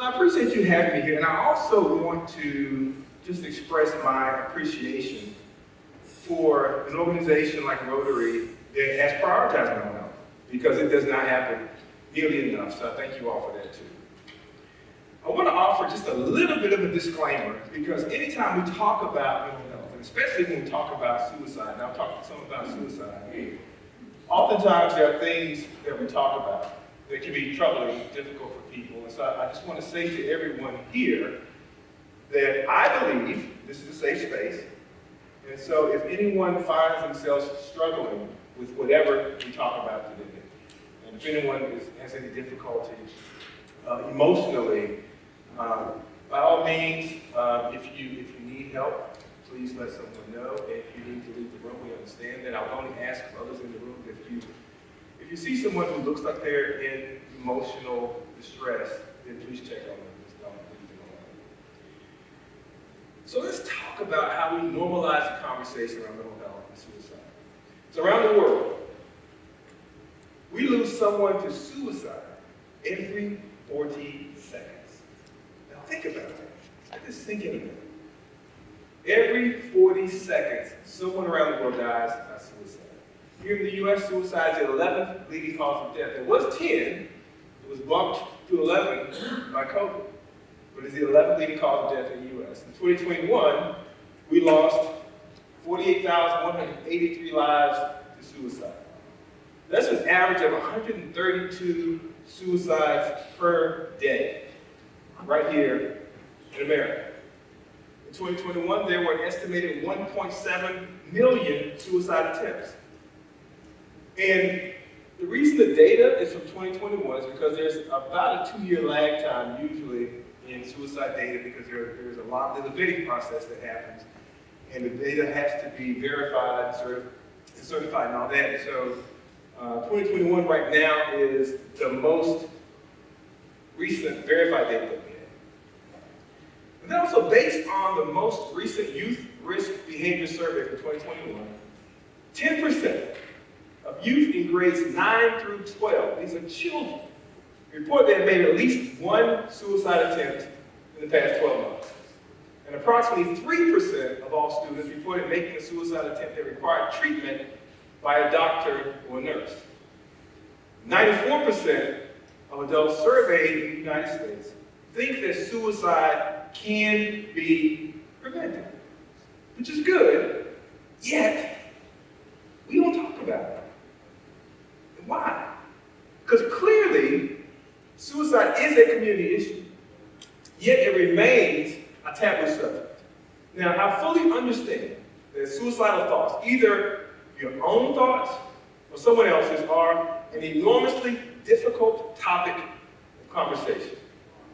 So I appreciate you having me here, and I also want to just express my appreciation for an organization like Rotary that has prioritized mental health, because it does not happen nearly enough. So I thank you all for that too. I want to offer just a little bit of a disclaimer, because anytime we talk about mental health, and especially when we talk about suicide, and I'll talk some about suicide, oftentimes there are things that we talk about that can be troubling, difficult for people. And so I just want to say to everyone here that I believe this is a safe space. And so if anyone finds themselves struggling with whatever we talk about today, and if anyone has any difficulty emotionally, by all means, if you need help, please let someone know. If you need to leave the room, we understand that. I would only ask others in the room that if you see someone who looks like they're in emotional distress, then please check on them. Just don't leave them alone. So let's talk about how we normalize the conversation around mental health and suicide. So around the world, we lose someone to suicide every 40 seconds. Now think about that. Let this sink in a minute. Every 40 seconds, someone around the world dies by suicide. Here in the U.S., suicide is the 11th leading cause of death. It was 10. It was bumped to 11 by COVID. But it's the 11th leading cause of death in the U.S. In 2021, we lost 48,183 lives to suicide. That's an average of 132 suicides per day, right here in America. In 2021, there were an estimated 1.7 million suicide attempts. And the reason the data is from 2021 is because there's about a 2-year lag time usually in suicide data, because there's a vetting process that happens, and the data has to be verified, certified and all that. So 2021 right now is the most recent verified data that we have. And then also, based on the most recent Youth Risk Behavior Survey for 2021, 10% of youth in grades 9 through 12, these are children, report they have made at least one suicide attempt in the past 12 months. And approximately 3% of all students reported making a suicide attempt that required treatment by a doctor or a nurse. 94% of adults surveyed in the United States think that suicide can be prevented, which is good, yet we don't talk about it. And why? Because clearly, suicide is a community issue, yet it remains a taboo subject. Now, I fully understand that suicidal thoughts, either your own thoughts or someone else's, are an enormously difficult topic of conversation.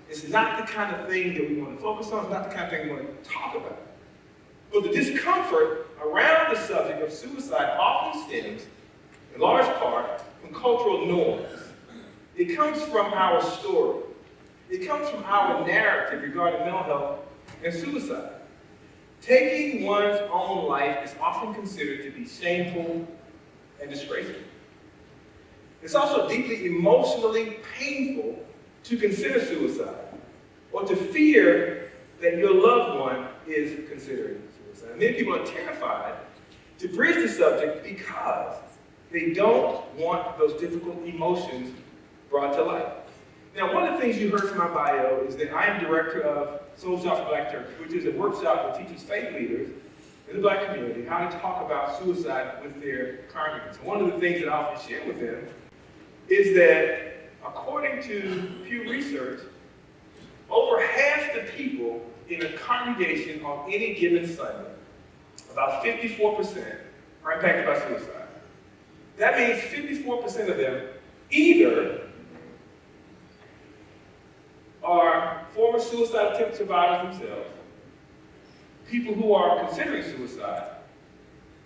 It's not the kind of thing that we want to focus on. It's not the kind of thing we want to talk about. But the discomfort around the subject of suicide often stems, in large part, from cultural norms. It comes from our story. It comes from our narrative regarding mental health and suicide. Taking one's own life is often considered to be shameful and disgraceful. It's also deeply emotionally painful to consider suicide, or to fear that your loved one is considering suicide. Many people are terrified to bridge the subject because they don't want those difficult emotions brought to light. Now, one of the things you heard from my bio is that I am director of Soul Shop for Black Church, which is a workshop that teaches faith leaders in the Black community how to talk about suicide with their congregants. And one of the things that I often share with them is that, according to Pew Research, over half the people in a congregation on any given Sunday, about 54%, are impacted by suicide. That means 54% of them either are former suicide attempt survivors themselves, people who are considering suicide,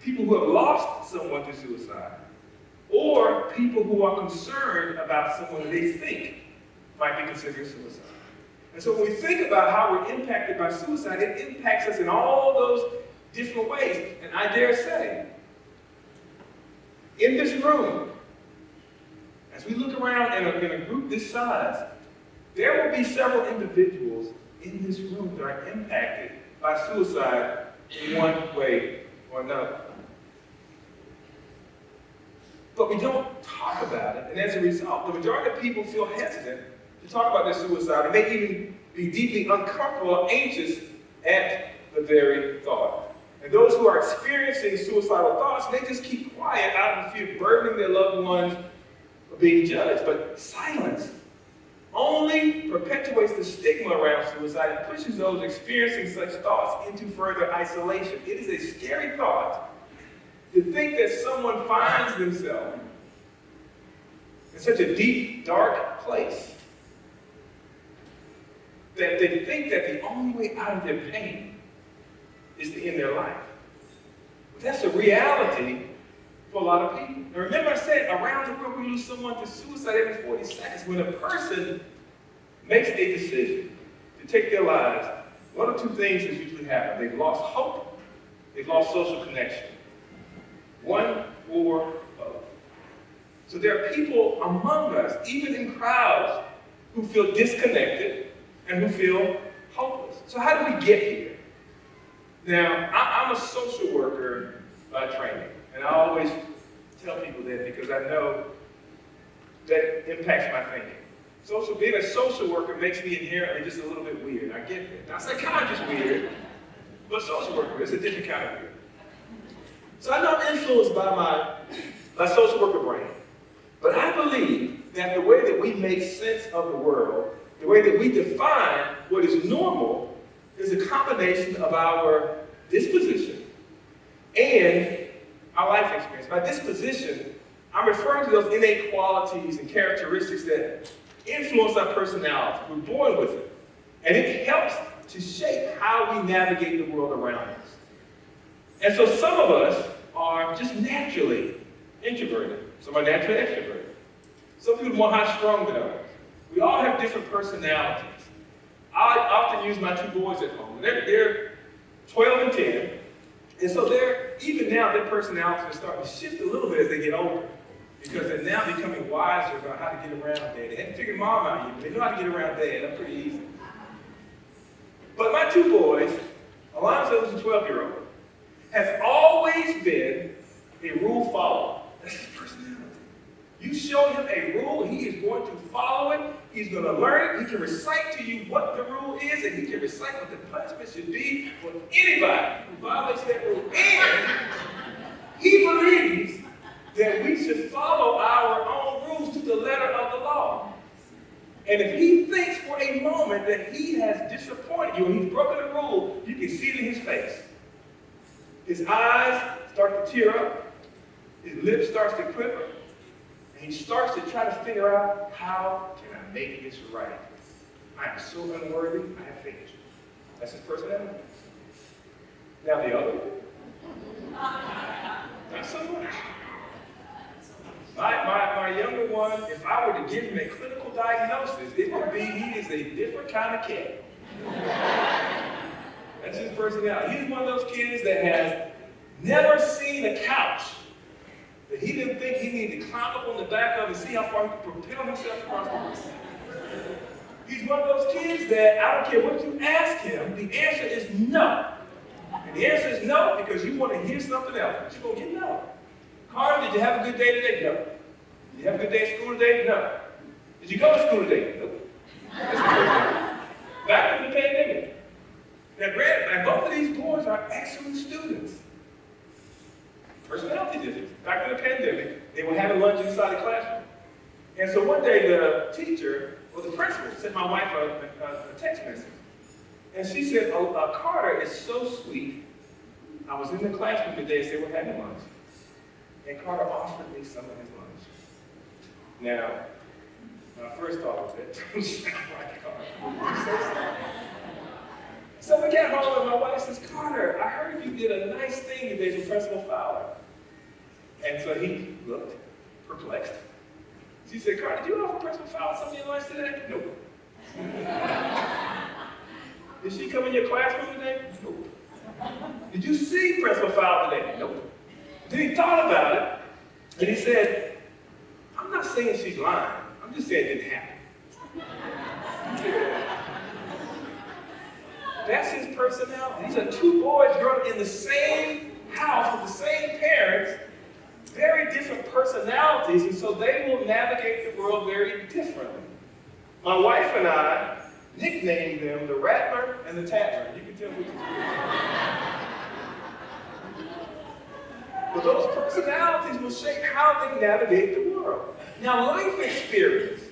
people who have lost someone to suicide, or people who are concerned about someone they think might be considering suicide. And so when we think about how we're impacted by suicide, it impacts us in all those different ways. And I dare say, in this room, as we look around in a group this size, there will be several individuals in this room that are impacted by suicide in one way or another. But we don't talk about it, and as a result, the majority of people feel hesitant to talk about their suicide, and may even be deeply uncomfortable or anxious at the very thought. And those who are experiencing suicidal thoughts, they just keep quiet out of the fear of burdening their loved ones or being judged. But silence only perpetuates the stigma around suicide and pushes those experiencing such thoughts into further isolation. It is a scary thought to think that someone finds themselves in such a deep, dark place that they think that the only way out of their pain is to end their life. But that's a reality for a lot of people. And remember I said, around the world we lose someone to suicide every 40 seconds. When a person makes a decision to take their lives, one of two things has usually happened. They've lost hope, they've lost social connection. One or both. So there are people among us, even in crowds, who feel disconnected and who feel hopeless. So how do we get here? Now, I'm a social worker by training, and I always tell people that because I know that impacts my thinking. Being a social worker makes me inherently just a little bit weird. I get that. Now, psychologist weird, but social worker is a different kind of weird. So I know I'm influenced by my social worker brain. But I believe that the way that we make sense of the world, the way that we define what is normal, is a combination of our disposition and our life experience. By disposition, I'm referring to those innate qualities and characteristics that influence our personality. We're born with it. And it helps to shape how we navigate the world around us. And so some of us are just naturally introverted. Some are naturally extroverted. Some people are more high-strung than others. We all have different personalities. I often use my two boys at home. They're 12 and 10. And so even now, their personalities are starting to shift a little bit as they get older. Because they're now becoming wiser about how to get around Dad. They hadn't figured Mom out yet, but they know how to get around Dad. That's pretty easy. But my two boys, Alonzo, who's a 12-year-old, has always been a rule follower. That's his personality. You show him a rule, he is going to follow it. He's going to learn it. He can recite to you what the rule is, and he can recite what the punishment should be for anybody who violates that rule. And he believes that we should follow our own rules to the letter of the law. And if he thinks for a moment that he has disappointed you and he's broken the rule, you can see it in his face. His eyes start to tear up. His lips starts to quiver. And he starts to try to figure out, how can I make this right? I am so unworthy, I have failed you. That's his personality. Now the other one, not so much. My younger one, if I were to give him a clinical diagnosis, it would be he is a different kind of cat. That's his personality. He's one of those kids that has never seen a couch that he didn't think he needed to climb up on the back of and see how far he could propel himself across the room. He's one of those kids that I don't care what you ask him, the answer is no. And the answer is no because you want to hear something else, but you're going to get no. Carter, did you have a good day today? No. Did you have a good day at school today? No. Did you go to school today? Nope. Back to the pandemic. Now, granted, both of these boys are excellent students. Personality difference. Back to the pandemic, they were having lunch inside the classroom. And so one day, the teacher, or the principal, sent my wife a text message. And she said, Carter is so sweet. I was in the classroom today as they were having lunch. And Carter offered me some of his lunch. Now, my first thought was that don't sound like Carter. So we got home and my wife says, Carter, I heard you did a nice thing today with Principal Fowler. And so he looked perplexed. She said, Carter, did you offer Principal Fowler some of your lunch today? Nope. Did she come in your classroom today? Nope. Did you see Principal Fowler today? Nope. Then he thought about it, and he said, I'm not saying she's lying. I'm just saying it didn't happen. That's his personality. These are two boys growing up in the same house with the same parents, very different personalities, and so they will navigate the world very differently. My wife and I nicknamed them the Rattler and the Tattler. You can tell which is which. But those personalities will shape how they navigate the world. Now, life experience,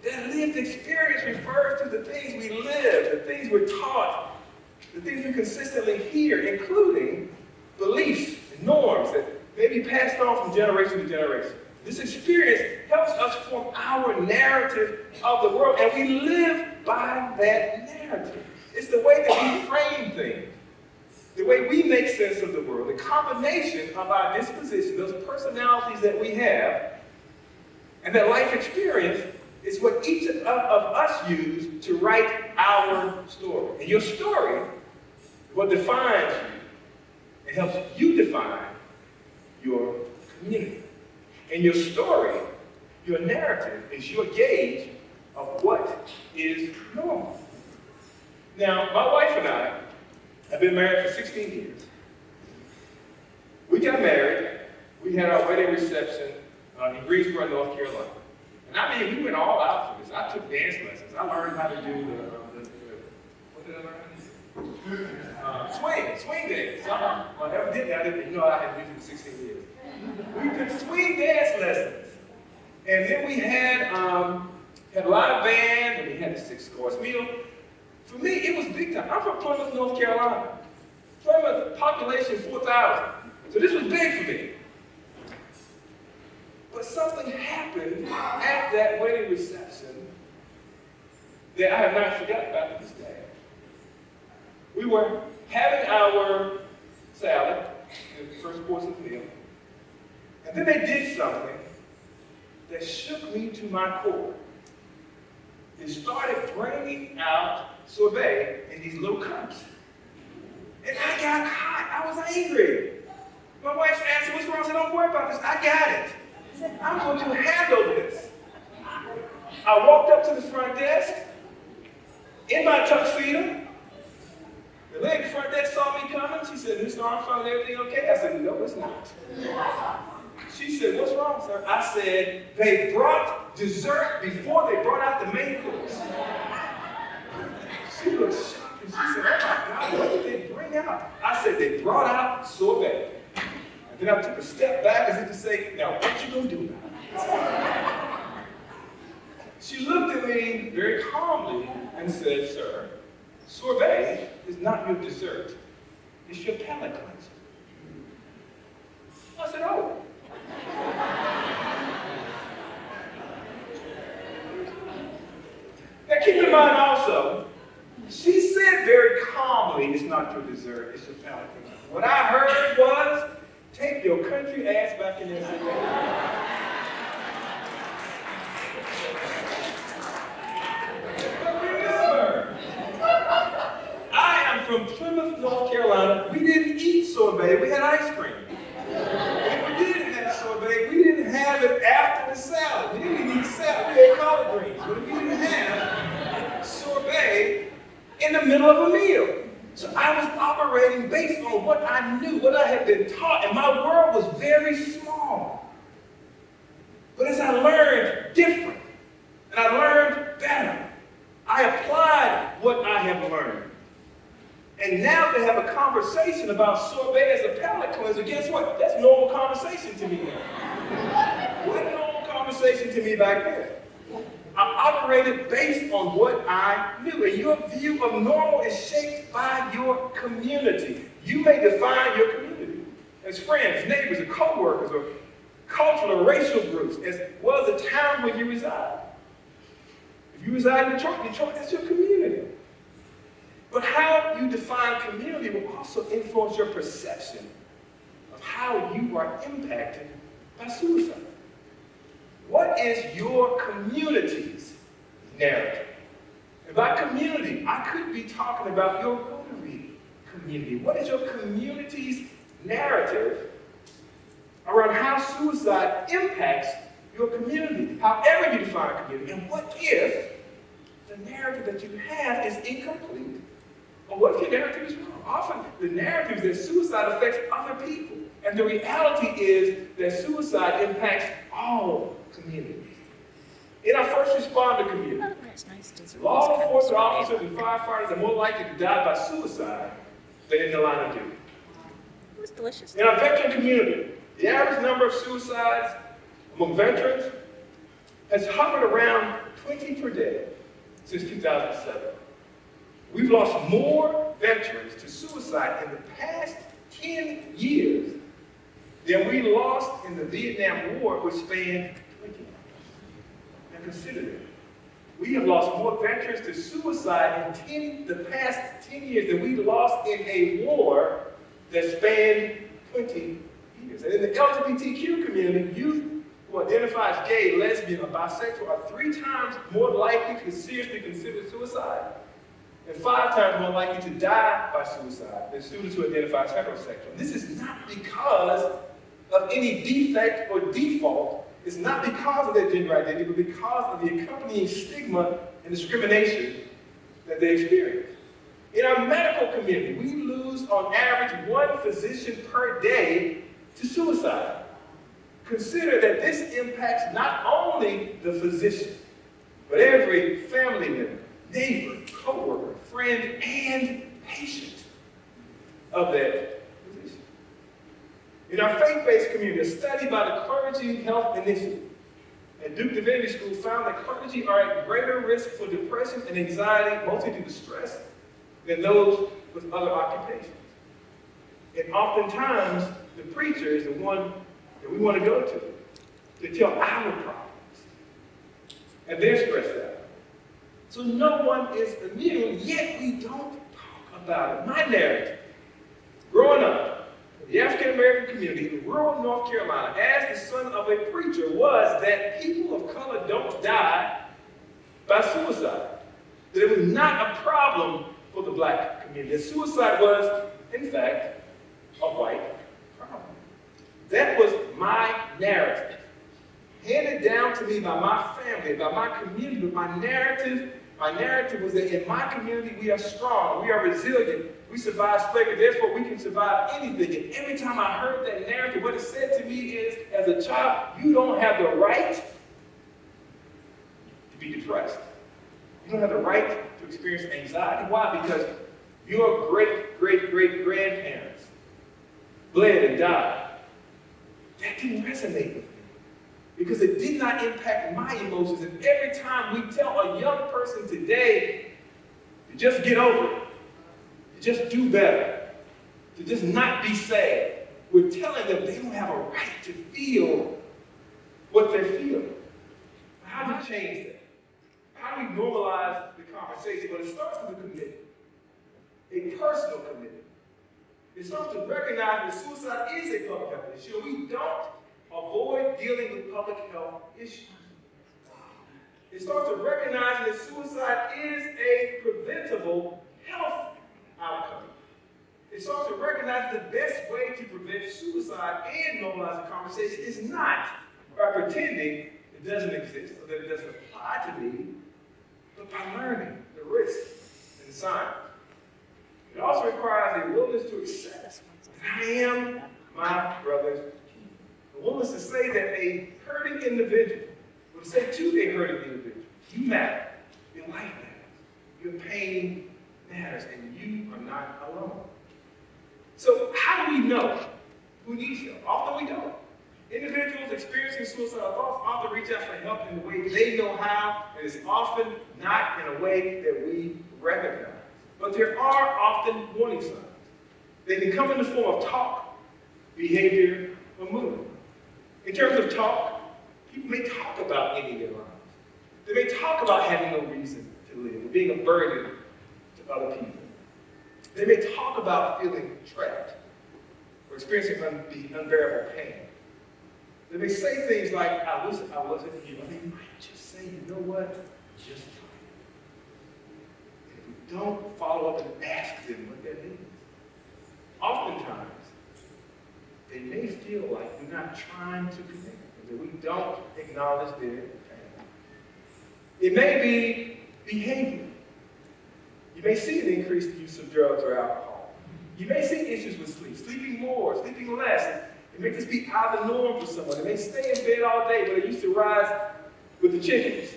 that lived experience refers to the things we live, the things we're taught, the things we consistently hear, including beliefs and norms that may be passed on from generation to generation. This experience helps us form our narrative of the world, and we live by that narrative. It's the way that we frame things, the way we make sense of the world, the combination of our disposition, those personalities that we have, and that life experience is what each of us use to write our story. And your story, what defines you, it helps you define your community. And your story, your narrative, is your gauge of what is normal. Now, my wife and I have been married for 16 years. We got married. We had our wedding reception in Greensboro, North Carolina. And I mean, we went all out for this. I took dance lessons. I learned how to do what did I learn? Swing dance. Well, I never did that. I didn't know I had been for 16 years. We took swing dance lessons. And then we had a live band, and we had a 6-course meal. For me, it was big time. I'm from Plymouth, North Carolina. Plymouth, population 4,000. So this was big for me. But something happened at that wedding reception that I have not forgotten about to this day. We were having our salad, the first course of the meal, and then they did something that shook me to my core. They started bringing out sorbet in these little cups. And I got hot. I was angry. My wife asked me, what's wrong? I said, don't worry about this. I got it. I'm going to handle this. I walked up to the front desk in my tuxedo. The lady at the front desk saw me coming. She said, Mr. Armstrong, is everything okay? I said, no, it's not. She said, what's wrong, sir? I said, they brought dessert before they brought out the main course. She looked shocked and she said, oh my God, what did they bring out? I said, they brought out sorbet. And then I took a step back as if to say, now what you gonna do about it? She looked at me very calmly and said, sir, sorbet is not your dessert. It's your palate cleanser. I said, oh. Now keep in mind also, she said very calmly, it's not your dessert, it's your palate cleanser. What I heard was, take your country ass back in there and sit down. But remember, I am from Plymouth, North Carolina. We didn't eat sorbet, we had ice cream. If we didn't have sorbet, we didn't have it after the salad. We didn't eat salad, we ate collard greens. But we didn't have sorbet in the middle of a meal. So I was operating based on what I knew, what I had been taught, and my world was very small. But as I learned different, and I learned better, I applied what I have learned. And now to have a conversation about sorbet as a palate cleanser, guess what? That's normal conversation to me now. What normal conversation to me back then? I operated based on what I knew. And your view of normal is shaped by your community. You may define your community as friends, neighbors, or co-workers, or cultural or racial groups, as well as the town where you reside. If you reside in Detroit, that's your community. But how you define community will also influence your perception of how you are impacted by suicide. What is your community's narrative? And by community, I could be talking about your Rotary community. What is your community's narrative around how suicide impacts your community, however you define community? And what if the narrative that you have is incomplete Or what if your narrative is wrong? Often the narrative is that suicide affects other people. And the reality is that suicide impacts all communities. In our first responder community, law enforcement officers and firefighters are more likely to die by suicide than in the line of duty. It was delicious. In our veteran community, the average number of suicides among veterans has hovered around 20 per day since 2007. We've lost more veterans to suicide in the past 10 years than we lost in the Vietnam War, which spanned 20 years. Now consider that. We have lost more veterans to suicide in the past 10 years than we lost in a war that spanned 20 years. And in the LGBTQ community, youth who identify as gay, lesbian, or bisexual are 3 times more likely to seriously consider suicide and 5 times more likely to die by suicide than students who identify as heterosexual. And this is not because of any defect or default. It's not because of their gender identity, but because of the accompanying stigma and discrimination that they experience. In our medical community, we lose on average 1 physician per day to suicide. Consider that this impacts not only the physician, but every family member, neighbor, coworker, friend, and patient of that physician. In our faith-based community, a study by the Clergy Health Initiative at Duke Divinity School found that clergy are at greater risk for depression and anxiety, mostly due to stress, than those with other occupations. And oftentimes, the preacher is the one that we want to go to tell our problems. And they're stressed out. So no one is immune, yet we don't talk about it. My narrative, growing up in the African American community in rural North Carolina, as the son of a preacher, was that people of color don't die by suicide. That it was not a problem for the black community. That suicide was, in fact, a white problem. That was my narrative, handed down to me by my family, by my community. But my narrative was that in my community we are strong, we are resilient, we survive slavery, therefore we can survive anything. And every time I heard that narrative, what it said to me is, as a child, you don't have the right to be depressed. You don't have the right to experience anxiety. Why? Because your great-great-great-grandparents bled and died. That didn't resonate with me because it did not impact my emotions. And every time we tell a young person today to just get over it, to just do better, to just not be sad, we're telling them they don't have a right to feel what they're feeling. How do we change that? How do we normalize the conversation? Well, it starts with a commitment, a personal commitment. It starts to recognize that suicide is a public health issue. We don't avoid dealing with public health issues. It starts to recognize that suicide is a preventable health outcome. It starts to recognize the best way to prevent suicide and normalize the conversation is not by pretending it doesn't exist or that it doesn't apply to me, but by learning the risks and the signs. It also requires a willingness to accept that I am my brother's keeper. A willingness to say that a hurting individual, or to say to a hurting individual, you matter, your life matters, your pain matters, and you are not alone. So how do we know who needs help? Often we don't. Individuals experiencing suicidal thoughts often reach out for help in the way they know how, and it's often not in a way that we recognize. But there are often warning signs. They can come in the form of talk, behavior, or mood. In terms of talk, people may talk about ending their lives. They may talk about having no reason to live, or being a burden to other people. They may talk about feeling trapped, or experiencing unbearable pain. They may say things like, I wish I wasn't here. Or they might just say, you know what? Just try it. And if we don't follow up and ask them what that means, oftentimes, they may feel like we're not trying to connect, that we don't acknowledge their pain. It may be behavior. You may see an increased use of drugs or alcohol. You may see issues with sleep, sleeping more, sleeping less. It may just be out of the norm for someone. They may stay in bed all day, but they used to rise with the chickens.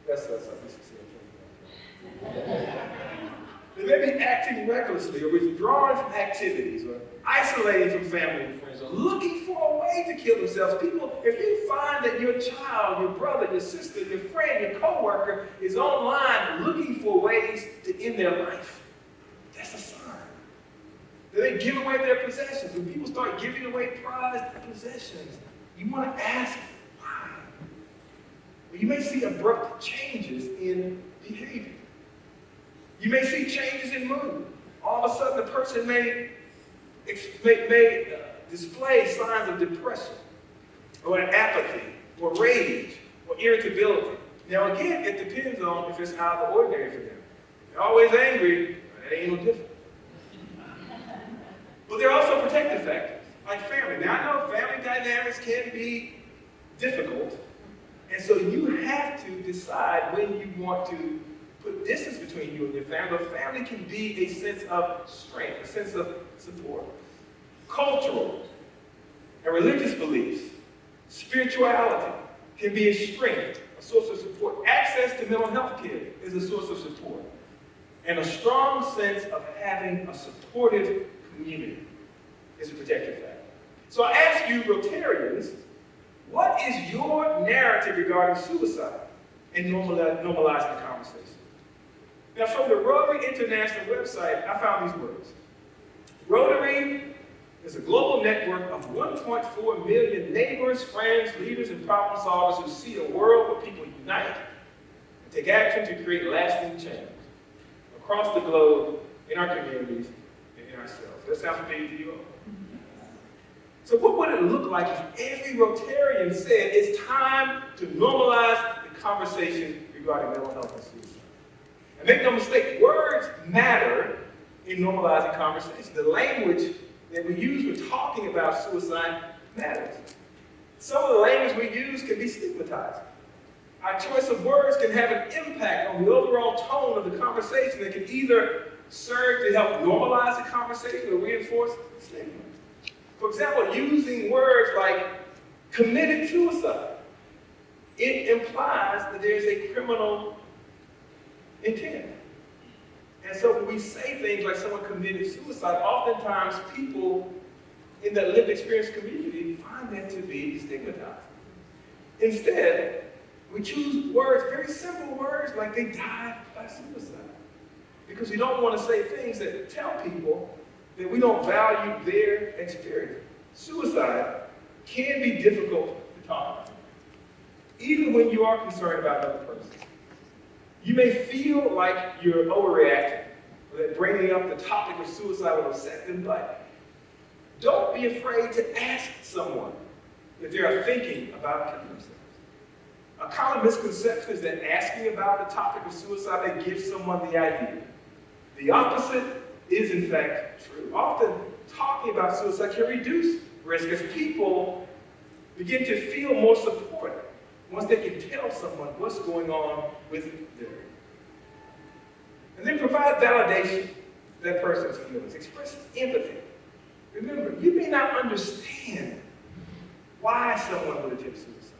That's something you should say. They may be acting recklessly or withdrawing from activities or isolating from family and friends or looking for a way to kill themselves. People, if you find that your child, your brother, your sister, your friend, your coworker is online looking for ways to end their life, that's a sign. That they give away their possessions. When people start giving away prized possessions, you want to ask why. Well, you may see abrupt changes in behavior. You may see changes in mood. All of a sudden, the person may display signs of depression, or apathy, or rage, or irritability. Now again, it depends on if it's out of the ordinary for them. If they're always angry, that ain't no different. But there are also protective factors, like family. Now I know family dynamics can be difficult, and so you have to decide when you want to put distance between you and your family. But family can be a sense of strength, a sense of support. Cultural and religious beliefs, spirituality can be a strength, a source of support. Access to mental health care is a source of support. And a strong sense of having a supportive community is a protective factor. So I ask you, Rotarians, what is your narrative regarding suicide and normalizing the conversation? Now, from the Rotary International website, I found these words. Rotary is a global network of 1.4 million neighbors, friends, leaders, and problem solvers who see a world where people unite and take action to create lasting change across the globe, in our communities, and in ourselves. That sounds familiar to you all? So what would it look like if every Rotarian said it's time to normalize the conversation regarding mental health and suicide? And make no mistake, words matter in normalizing conversation. The language that we use when talking about suicide matters. Some of the language we use can be stigmatizing. Our choice of words can have an impact on the overall tone of the conversation that can either serve to help normalize the conversation or reinforce stigma. For example, using words like committed suicide, it implies that there's a criminal intent. And so when we say things like someone committed suicide, oftentimes people in that lived experience community find that to be stigmatized. Instead, we choose words, very simple words, like they died by suicide. Because we don't want to say things that tell people that we don't value their experience. Suicide can be difficult to talk about, even when you are concerned about another person. You may feel like you're overreacting, or that bringing up the topic of suicide will upset them, but don't be afraid to ask someone if they are thinking about killing themselves. A common misconception is that asking about the topic of suicide may give someone the idea. The opposite is in fact true. Often talking about suicide can reduce risk as people begin to feel more supported once they can tell someone what's going on with them. And then provide validation to that person's feelings. Express empathy. Remember, you may not understand why someone would attempt suicide.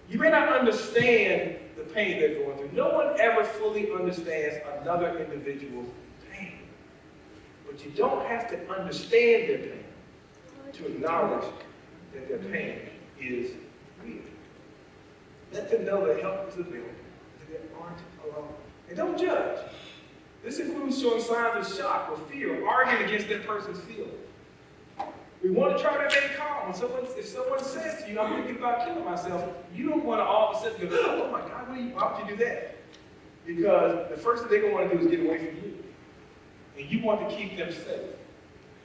You may not understand the pain they're going through. No one ever fully understands another individual's pain. But you don't have to understand their pain to acknowledge that their pain is real. Let them know that help is available, that they aren't alone. And don't judge. This includes showing signs of shock or fear or arguing against that person's feelings. We want to try to remain calm. If someone says to you, I'm thinking about killing myself, you don't want to all of a sudden go, oh my God, why would you do that? Because the first thing they're going to want to do is get away from you. And you want to keep them safe.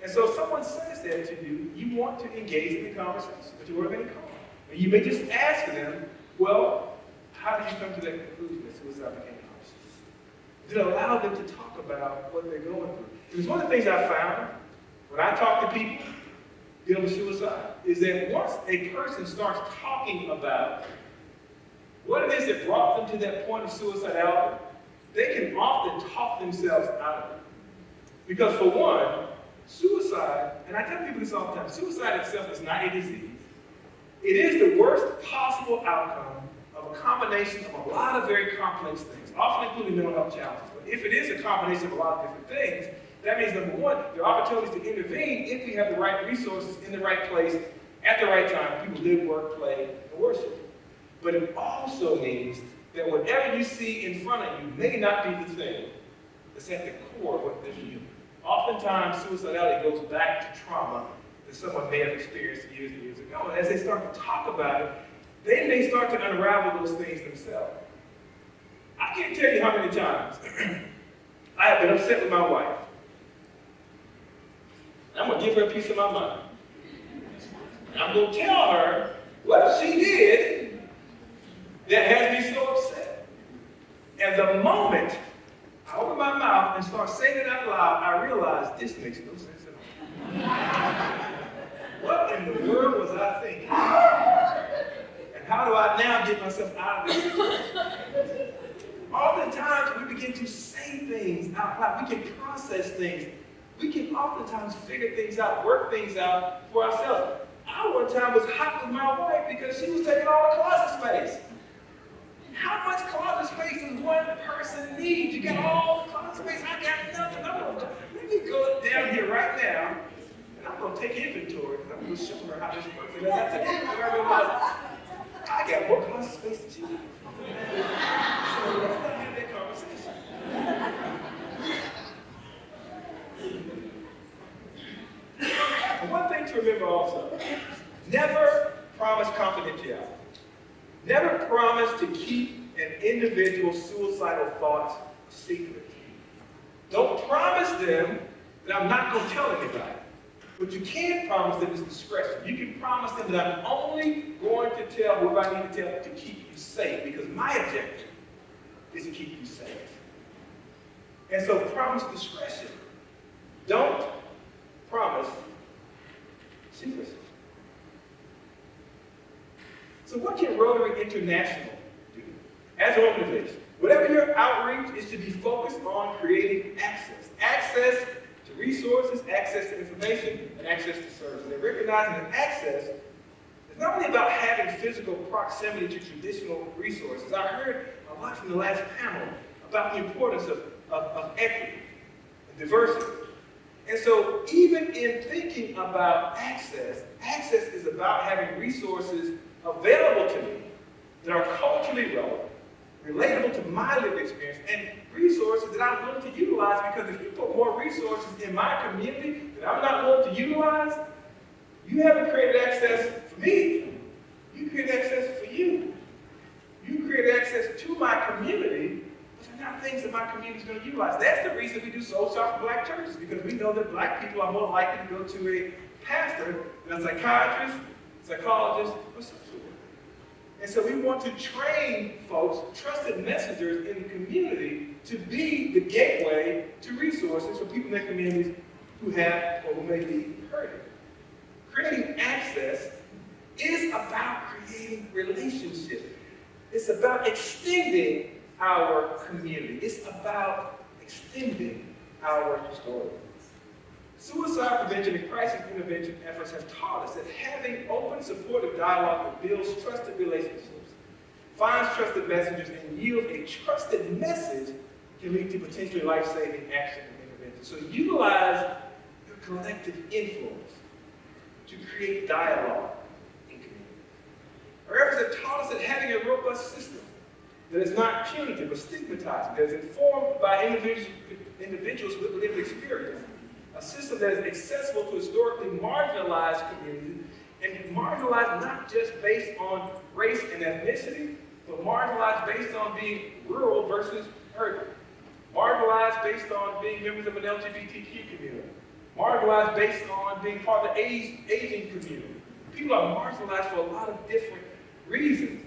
And so if someone says that to you, you want to engage in the conversation, but you want to remain calm. And you may just ask them, well, how did you come to that conclusion that suicide became an option? Did it allow them to talk about what they're going through? Because one of the things I found when I talk to people dealing with suicide is that once a person starts talking about what it is that brought them to that point of suicidality, they can often talk Because for one, suicide, and I tell people this all the time, suicide itself is not a disease. It is the worst possible outcome of a combination of a lot of very complex things, often including mental health challenges. But if it is a combination of a lot of different things, that means, number one, there are opportunities to intervene if we have the right resources in the right place at the right time. People live, work, play, and worship. But it also means that whatever you see in front of you may not be the thing that's at the core of what they're doing. Oftentimes, suicidality goes back to trauma that someone may have experienced years and years ago. And as they start to talk about it, they may start to unravel those things themselves. I can't tell you how many times I have been upset with my wife. I'm going to give her a piece of my mind. And I'm going to tell her what she did that has me so upset. And the moment I open my mouth and start saying it out loud, I realize this makes no sense at all. What in the world was I thinking? And how do I now get myself out of this? Oftentimes, we begin to say things out loud. We can process things. We can oftentimes figure things out, work things out for ourselves. I one time was hot with my wife because she was taking all the closet space. How much closet space does one person need? You got all the closet space. I got nothing. Let me go down here right now, and I'm going to take inventory. I'm going to show her how this works. And as I took inventory, I realized I got more closet space than she does. So let's not have that conversation. And one thing to remember also, never promise confidentiality. Never promise to keep an individual's suicidal thoughts secret. Don't promise them that I'm not going to tell anybody. But you can promise them is discretion. You can promise them that I'm only going to tell whoever I need to tell to keep you safe, because my objective is to keep you safe. And so promise discretion. Don't promise secrecy. So what can Rotary International do as an organization? Whatever your outreach is to be focused on creating access. Access to resources, access to information, and access to services. And recognizing that access is not only about having physical proximity to traditional resources. I heard a lot from the last panel about the importance of equity and diversity. And so even in thinking about access, access is about having resources available to me that are culturally relevant, relatable to my lived experience, and resources that I'm willing to utilize, because if you put more resources in my community that I'm not willing to utilize, you haven't created access for me. You created access for you. You created access to my community, but they're not things that my community is going to utilize. That's the reason we do soul shop for black churches, because we know that black people are more likely to go to a pastor than a psychiatrist, psychologist, or social worker. And so we want to train folks, trusted messengers in the community, to be the gateway to resources for people in their communities who have or who may be hurting. Creating access is about creating relationships. It's about extending our community. It's about extending our story. Suicide prevention and crisis intervention efforts have taught us that having open, supportive dialogue that builds trusted relationships, finds trusted messengers, and yields a trusted message can lead to potentially life-saving action and intervention. So utilize your collective influence to create dialogue in community. Our efforts have taught us that having a robust system that is not punitive or stigmatizing, that is informed by individuals with lived experience, a system that is accessible to historically marginalized communities, and marginalized not just based on race and ethnicity, but marginalized based on being rural versus urban. Marginalized based on being members of an LGBTQ community. Marginalized based on being part of the Asian community. People are marginalized for a lot of different reasons.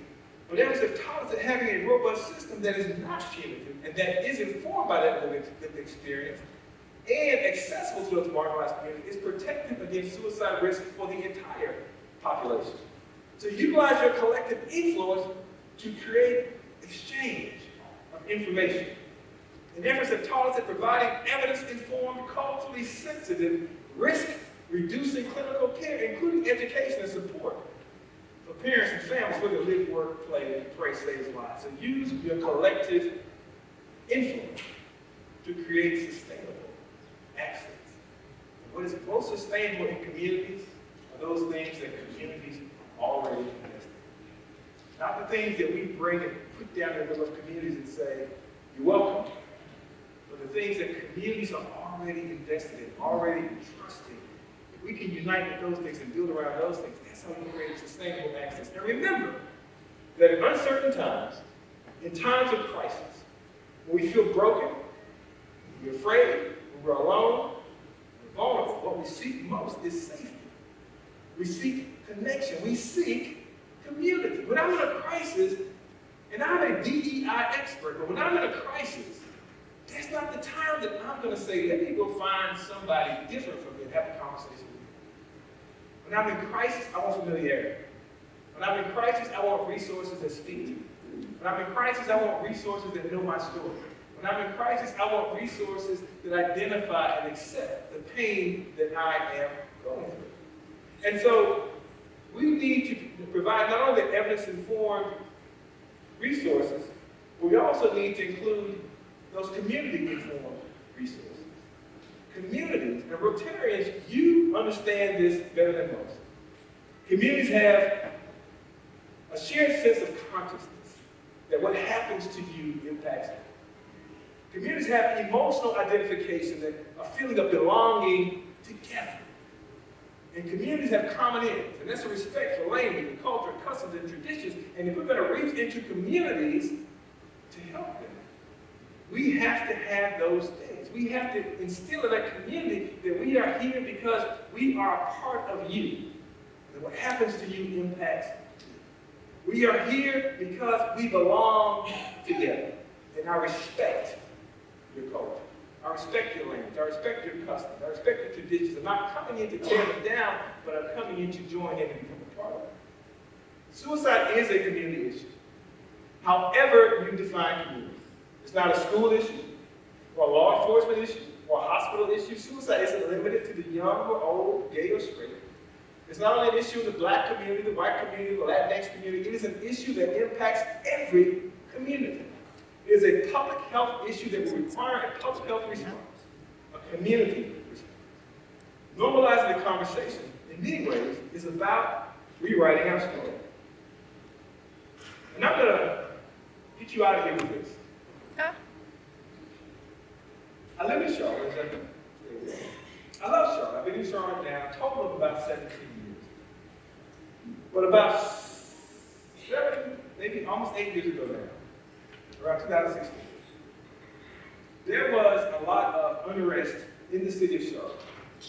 But efforts have taught us that having a robust system that is not punitive and that is informed by that lived experience and accessible to those marginalized communities is protective against suicide risk for the entire population. So utilize your collective influence to create exchange of information, And efforts have taught us that providing evidence-informed, culturally sensitive, risk-reducing clinical care, including education and support for parents and families where they live, work, play, and pray saves lives. So use your collective influence to create sustainable access. And what is most sustainable in communities are those things that communities already invest in. Not the things that we bring and put down in the middle of communities and say, you're welcome, but the things that communities are already invested in, already trusting. If we can unite with those things and build around those things, that's how we create sustainable access. And remember that in uncertain times, in times of crisis, when we feel broken, when we're afraid, when we're alone, we're vulnerable, what we seek most is safety. We seek connection. We seek community. When I'm in a crisis, and I'm a DEI expert, but when I'm in a crisis, that's not the time that I'm going to say, let me go find somebody different from me and have a conversation with you. When I'm in crisis, I want familiarity. When I'm in crisis, I want resources that speak to me. When I'm in crisis, I want resources that know my story. When I'm in crisis, I want resources that identify and accept the pain that I am going through. And so we need to provide not only the evidence-informed resources, but we also need to include those community-informed resources. Communities, and Rotarians, you understand this better than most. Communities have a shared sense of consciousness that what happens to you impacts you. Communities have emotional identification, that a feeling of belonging together. And communities have common ends, and that's a respect for language and culture, customs, and traditions. And if we're going to reach into communities to help them, we have to have those things. We have to instill in that community that we are here because we are a part of you. And what happens to you impacts you. We are here because we belong together. And I respect your culture. I respect your language. I respect your customs. I respect your traditions. I'm not coming in to tear them down, but I'm coming in to join in and become a part of it. Suicide is a community issue. However you define community. It's not a school issue, or a law enforcement issue, or a hospital issue. Suicide isn't limited to the young or old, gay or straight. It's not only an issue in the black community, the white community, the Latinx community. It is an issue that impacts every community. It is a public health issue that will require a public health response, a community response. Normalizing the conversation, in many ways, is about rewriting our story. And I'm going to get you out of here with this. I live in Charlotte. I love Charlotte. I've been in Charlotte now a total of about 17 years. But about 7, maybe almost 8 years ago now, around 2016, there was a lot of unrest in the city of Charlotte.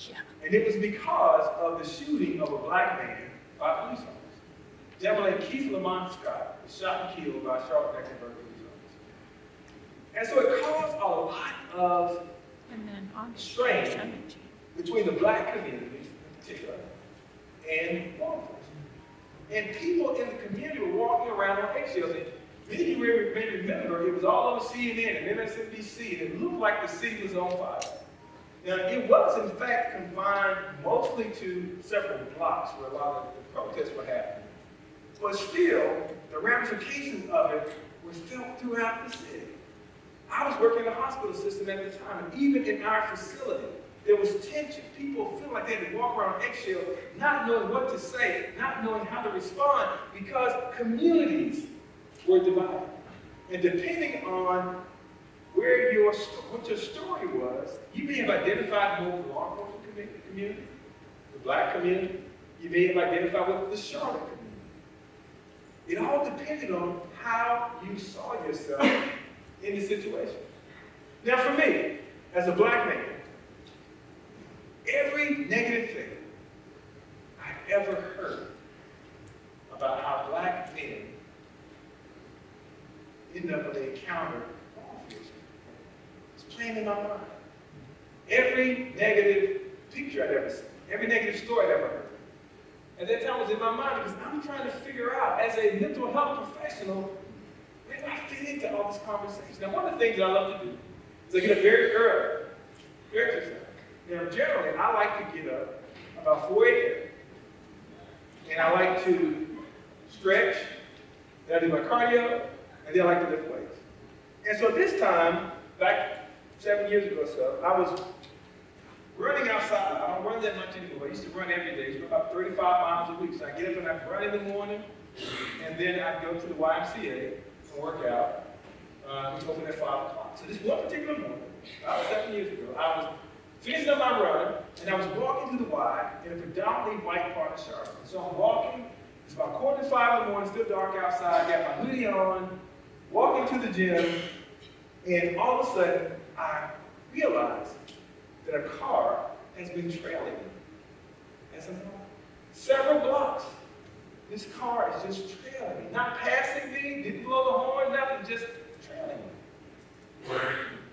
Yeah. And it was because of the shooting of a black man by a police officer. A gentleman named Keith Lamont Scott was shot and killed by Charlotte Mecklenburg police officers. And so it caused a lot of strain between the black community in particular and law enforcement. And people in the community were walking around on eggshells. And many of you may remember it was all over CNN and MSNBC, and it looked like the city was on fire. Now, it was in fact confined mostly to several blocks where a lot of the protests were happening. But still, the ramifications of it were felt throughout the city. I was working in the hospital system at the time, and even in our facility, there was tension. People feel like they had to walk around eggshells, not knowing what to say, not knowing how to respond, because communities were divided. And depending on what your story was, you may have identified more with the law enforcement community, the black community. You may have identified with the Charlotte community. It all depended on how you saw yourself in the situation. Now for me, as a black man, every negative thing I've ever heard about how black men end up when they encounter law enforcement is playing in my mind. Every negative picture I'd ever seen, every negative story I'd ever heard, at that time was in my mind because I'm trying to figure out, as a mental health professional, where do I fit into all this conversation? Now, one of the things that I love to do So I get up very early, very exercise. Now, generally, I like to get up about 4 a.m. And I like to stretch, then I do my cardio, and then I like to lift weights. And so this time, back 7 years ago or so, I was running outside. I don't run that much anymore. I used to run every day, so about 35 miles a week. So I get up and I run in the morning, and then I go to the YMCA and work out. Which opened at 5 o'clock. So this one particular morning, about 7 years ago, I was finishing up my run, and I was walking through the Y in a predominantly white part of Charlotte. So I'm walking, it's about 4:45 in the morning, still dark outside, got my hoodie on, walking to the gym, and all of a sudden, I realized that a car has been trailing me. As I'm walking several blocks, this car is just trailing me. Not passing me, didn't blow the horn, nothing, just trailing me.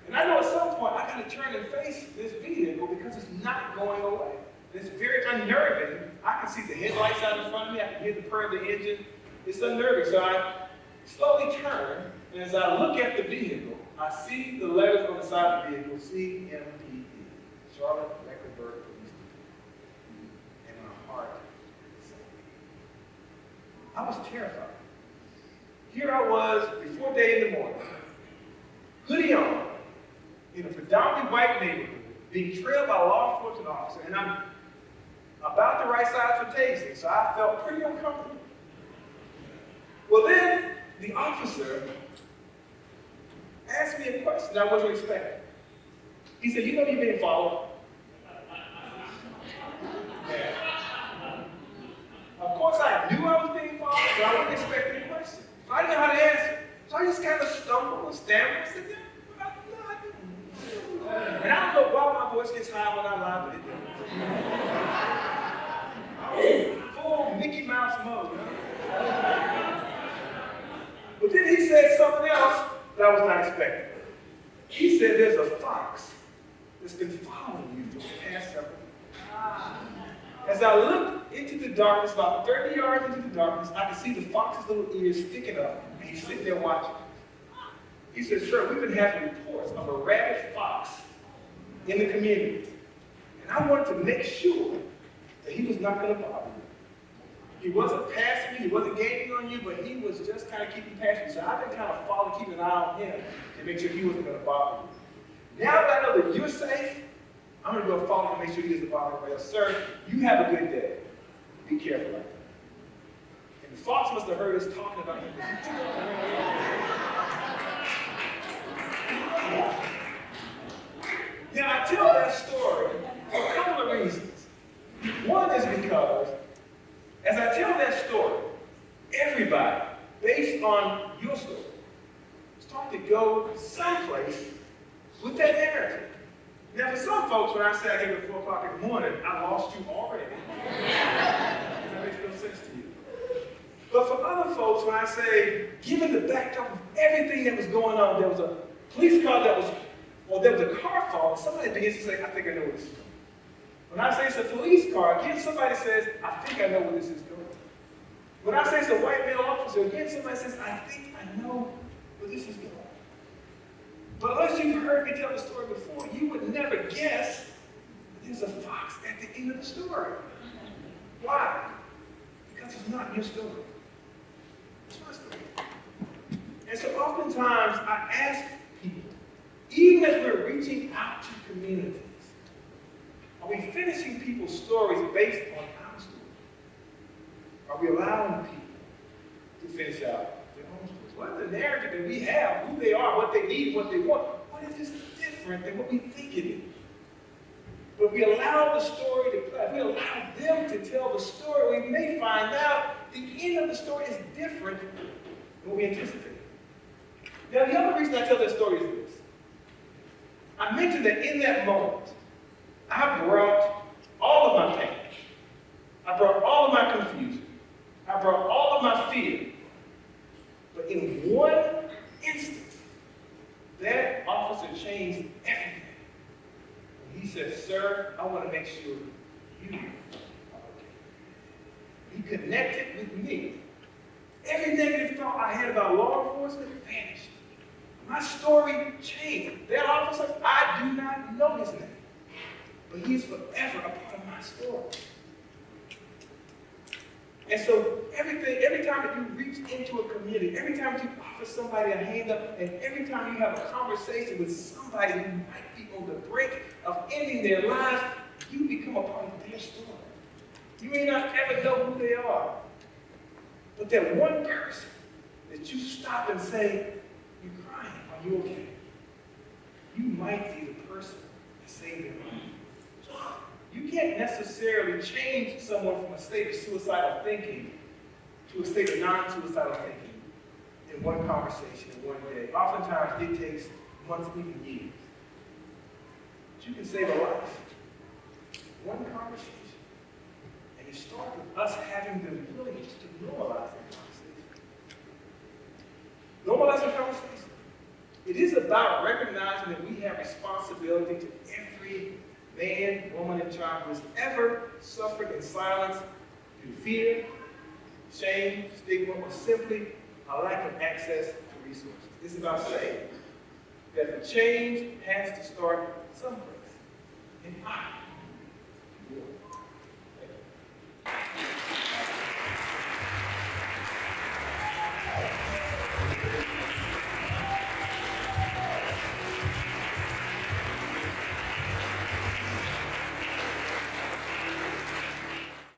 And I know at some point I gotta turn and face this vehicle because it's not going away. It's very unnerving. I can see the headlights out in front of me, I can hear the purr of the engine. It's unnerving. So I slowly turn, and as I look at the vehicle, I see the letters on the side of the vehicle, CMPD, Charlotte Mecklenburg Police Department. And my heart sank. I was terrified. Here I was, before day in the morning, hoodie on, in a predominantly white neighborhood, being trailed by a law enforcement officer, and I'm about the right size for tasing, so I felt pretty uncomfortable. Well then, the officer asked me a question I wasn't expecting. He said, "You know you're being followed?" Yeah. Of course I knew I was being followed, but I wasn't expecting a question. So I didn't know how to answer. So I just kind of stumbled and stammered. I said, "Yeah, no, I didn't." And I don't know why my voice gets high when I lie, but it does. I was in full Mickey Mouse mode. But then he said something else that I was not expecting. He said, "There's a fox that's been following you for the past several years." As I looked into the darkness, about 30 yards into the darkness, I could see the fox's little ears sticking up, and he's sitting there watching. He said, "Sir, we've been having reports of a rabid fox in the community, and I wanted to make sure that he was not going to bother you. He wasn't passing you, he wasn't gaining on you, but he was just kind of keeping past you. So I've been kind of following, keeping an eye on him to make sure he wasn't going to bother you. Now that I know that you're safe, I'm going to go follow him and make sure he doesn't bother anybody else. Sir, you have a good day. Be careful like that." And the fox must have heard us talking about him. Now, I tell that story for a couple of reasons. One is because, as I tell that story, everybody, based on your story, start to go someplace with that narrative. Now, for some folks, when I say I get up at 4 o'clock in the morning, I lost you already. That makes no sense to you. But for other folks, when I say, given the backdrop of everything that was going on, there was a police car that was, or there was a car fall, somebody begins to say, "I think I know where this is going." When I say it's a police car, again, somebody says, "I think I know where this is going." When I say it's a white male officer, again, somebody says, "I think I know where this is going." But unless you've heard me tell the story before, you would never guess that there's a fox at the end of the story. Why? Because it's not your story. It's my story. And so oftentimes I ask people, even as we're reaching out to communities, are we finishing people's stories based on our story? Are we allowing people to finish out their own stories? What is the narrative that we have, who they are, what they need, what they want? What if it's different than what we think it is? But we allow the story to play. We allow them to tell the story. We may find out the end of the story is different than what we anticipate. Now, the other reason I tell that story is this. I mentioned that in that moment, I brought all of my pain. I brought all of my confusion. I brought all of my fear. But in one instant, that officer changed everything. And he said, "Sir, I want to make sure you are okay." He connected with me. Every negative thought I had about law enforcement vanished. my story changed. That officer, I do not know his name, but he's forever a part of my story. And so every time that you reach into a community, every time that you offer somebody a hand up, and every time you have a conversation with somebody who might be on the brink of ending their lives, you become a part of their story. You may not ever know who they are, but that one person that you stop and say, "You're crying, are you okay?" You might be the person that saved their life. You can't necessarily change someone from a state of suicidal thinking to a state of non-suicidal thinking in one conversation, in one day. Oftentimes, it takes months, even years. But you can save a life. One conversation. And it starts with us having the willingness to normalize that conversation. Normalizing conversation. It is about recognizing that we have responsibility to every man, woman, and child who has ever suffered in silence through fear, shame, stigma, or simply a lack of access to resources. It's about saying that the change has to start someplace. And